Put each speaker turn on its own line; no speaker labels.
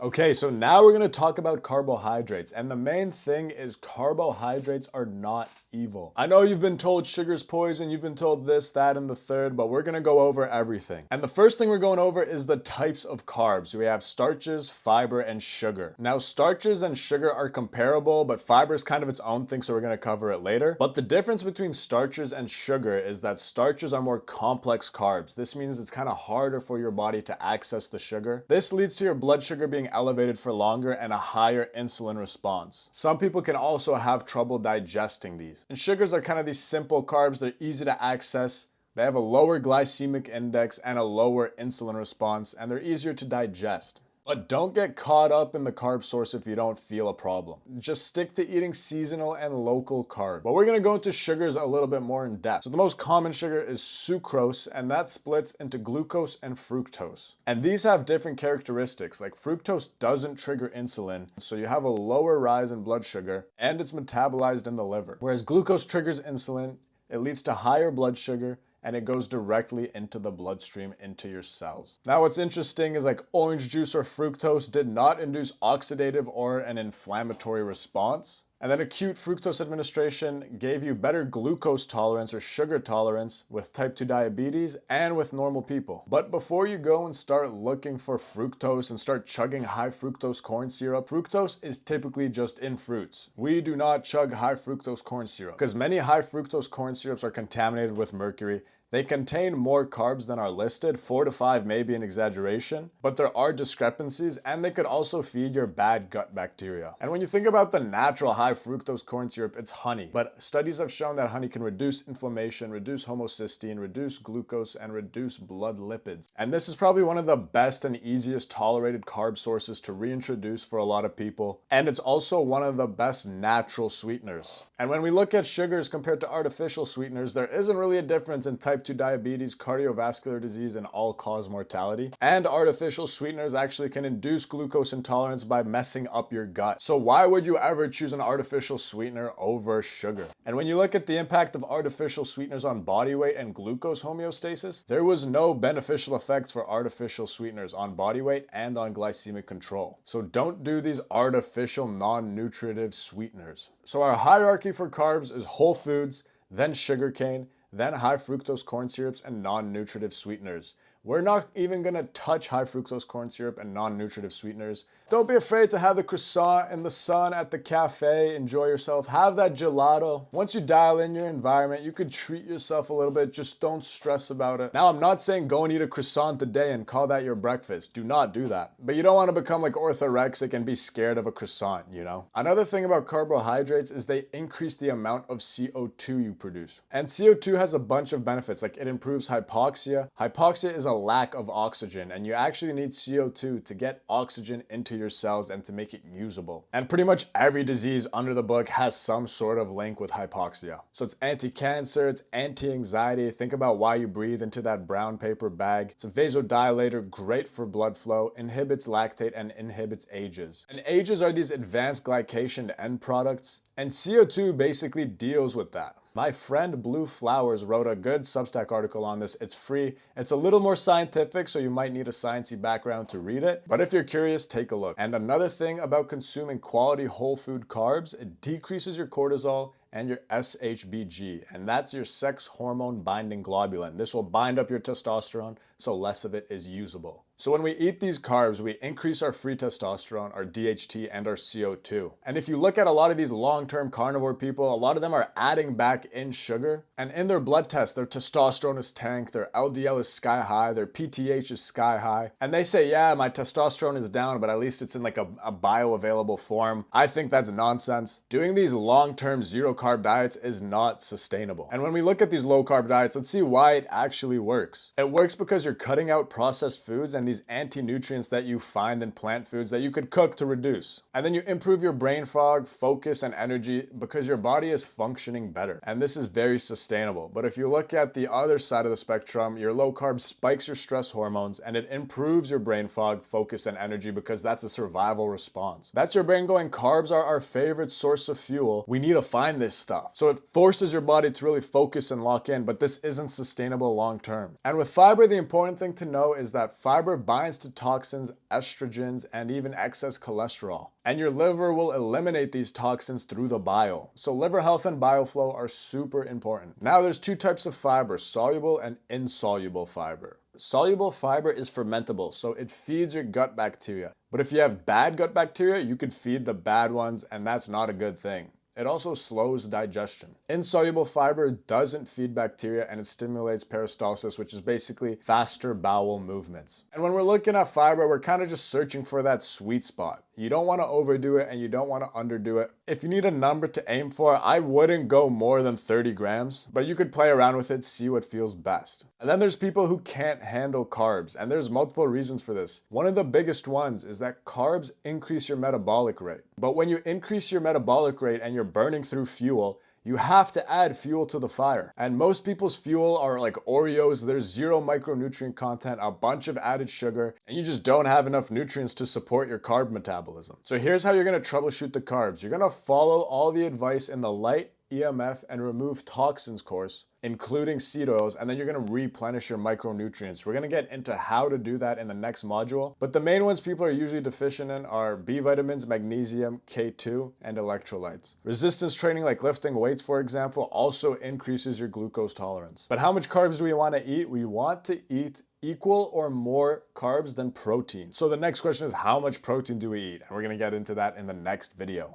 Okay, so now we're gonna talk about carbohydrates, and the main thing is carbohydrates are not evil. I know you've been told sugar's poison, you've been told this, that, and the third, but we're gonna go over everything. And the first thing we're going over is the types of carbs. We have starches, fiber, and sugar. Now, starches and sugar are comparable, but fiber is kind of its own thing, so we're gonna cover it later. But the difference between starches and sugar is that starches are more complex carbs. This means it's kind of harder for your body to access the sugar. This leads to your blood sugar being elevated for longer and a higher insulin response. Some people can also have trouble digesting these. And sugars are kind of these simple carbs. They're easy to access. They have a lower glycemic index and a lower insulin response, and they're easier to digest. But don't get caught up in the carb source if you don't feel a problem. Just stick to eating seasonal and local carbs. But we're gonna go into sugars a little bit more in depth. So the most common sugar is sucrose, and that splits into glucose and fructose. And these have different characteristics. Like fructose doesn't trigger insulin, so you have a lower rise in blood sugar, and it's metabolized in the liver. Whereas glucose triggers insulin, it leads to higher blood sugar, and it goes directly into the bloodstream, into your cells. Now, what's interesting is like orange juice or fructose did not induce oxidative or an inflammatory response. And then acute fructose administration gave you better glucose tolerance or sugar tolerance with type 2 diabetes and with normal people. But before you go and start looking for fructose and start chugging high fructose corn syrup, fructose is typically just in fruits. We do not chug high fructose corn syrup because many high fructose corn syrups are contaminated with mercury. They contain more carbs than are listed, 4 to 5 may be an exaggeration, but there are discrepancies and they could also feed your bad gut bacteria. And when you think about the natural high fructose corn syrup, it's honey. But studies have shown that honey can reduce inflammation, reduce homocysteine, reduce glucose, and reduce blood lipids. And this is probably one of the best and easiest tolerated carb sources to reintroduce for a lot of people. And it's also one of the best natural sweeteners. And when we look at sugars compared to artificial sweeteners, there isn't really a difference in type 2 diabetes, cardiovascular disease, and all-cause mortality. And artificial sweeteners actually can induce glucose intolerance by messing up your gut. So why would you ever choose an artificial sweetener over sugar? And when you look at the impact of artificial sweeteners on body weight and glucose homeostasis, there was no beneficial effects for artificial sweeteners on body weight and on glycemic control. So don't do these artificial non-nutritive sweeteners. So our hierarchy for carbs is whole foods, then sugarcane, then high fructose corn syrups and non-nutritive sweeteners. We're not even gonna touch high fructose corn syrup and non-nutritive sweeteners. Don't be afraid to have the croissant in the sun at the cafe, enjoy yourself, have that gelato. Once you dial in your environment, you could treat yourself a little bit, just don't stress about it. Now, I'm not saying go and eat a croissant today and call that your breakfast. Do not do that. But you don't wanna become like orthorexic and be scared of a croissant, you know? Another thing about carbohydrates is they increase the amount of CO2 you produce. And CO2 has a bunch of benefits, like it improves hypoxia. Hypoxia is a lack of oxygen, and you actually need CO2 to get oxygen into your cells and to make it usable. And pretty much every disease under the book has some sort of link with hypoxia. So it's anti-cancer, it's anti-anxiety. Think about why you breathe into that brown paper bag. It's a vasodilator, great for blood flow, inhibits lactate and inhibits AGEs. And AGEs are these advanced glycation end products, and CO2 basically deals with that. My friend Blue Flowers wrote a good Substack article on this. It's free. It's a little more scientific, so you might need a sciencey background to read it. But if you're curious, take a look. And another thing about consuming quality whole food carbs, it decreases your cortisol and your SHBG, and that's your sex hormone binding globulin. This will bind up your testosterone, so less of it is usable. So when we eat these carbs, we increase our free testosterone, our DHT, and our CO2. And if you look at a lot of these long-term carnivore people, a lot of them are adding back in sugar, and in their blood test, their testosterone is tanked, their LDL is sky high, their PTH is sky high, and they say, yeah, my testosterone is down, but at least it's in like a bioavailable form. I think that's nonsense. Doing these long-term zero-carb diets is not sustainable. And when we look at these low-carb diets, let's see why it actually works. It works because you're cutting out processed foods and these anti-nutrients that you find in plant foods that you could cook to reduce. And then you improve your brain fog, focus, and energy because your body is functioning better. And this is very sustainable. But if you look at the other side of the spectrum, your low carb spikes your stress hormones and it improves your brain fog, focus, and energy because that's a survival response. That's your brain going, carbs are our favorite source of fuel. We need to find this stuff. So it forces your body to really focus and lock in, but this isn't sustainable long term. And with fiber, the important thing to know is that fiber liver binds to toxins, estrogens, and even excess cholesterol. And your liver will eliminate these toxins through the bile. So liver health and bile flow are super important. Now there's two types of fiber, soluble and insoluble fiber. Soluble fiber is fermentable, so it feeds your gut bacteria. But if you have bad gut bacteria, you could feed the bad ones, and that's not a good thing. It also slows digestion. Insoluble fiber doesn't feed bacteria and it stimulates peristalsis, which is basically faster bowel movements. And when we're looking at fiber, we're kind of just searching for that sweet spot. You don't want to overdo it and you don't want to underdo it. If you need a number to aim for, I wouldn't go more than 30 grams, but you could play around with it, see what feels best. And then there's people who can't handle carbs, and there's multiple reasons for this. One of the biggest ones is that carbs increase your metabolic rate. But when you increase your metabolic rate and you're burning through fuel, you have to add fuel to the fire. And most people's fuel are like Oreos, there's zero micronutrient content, a bunch of added sugar, and you just don't have enough nutrients to support your carb metabolism. So here's how you're gonna troubleshoot the carbs. You're gonna follow all the advice in the light EMF and remove toxins course, including seed oils, and then you're gonna replenish your micronutrients. We're gonna get into how to do that in the next module, but the main ones people are usually deficient in are B vitamins, magnesium, K2, and electrolytes. Resistance training like lifting weights, for example, also increases your glucose tolerance. But how much carbs do we wanna eat? We want to eat equal or more carbs than protein. So the next question is, how much protein do we eat? And we're gonna get into that in the next video.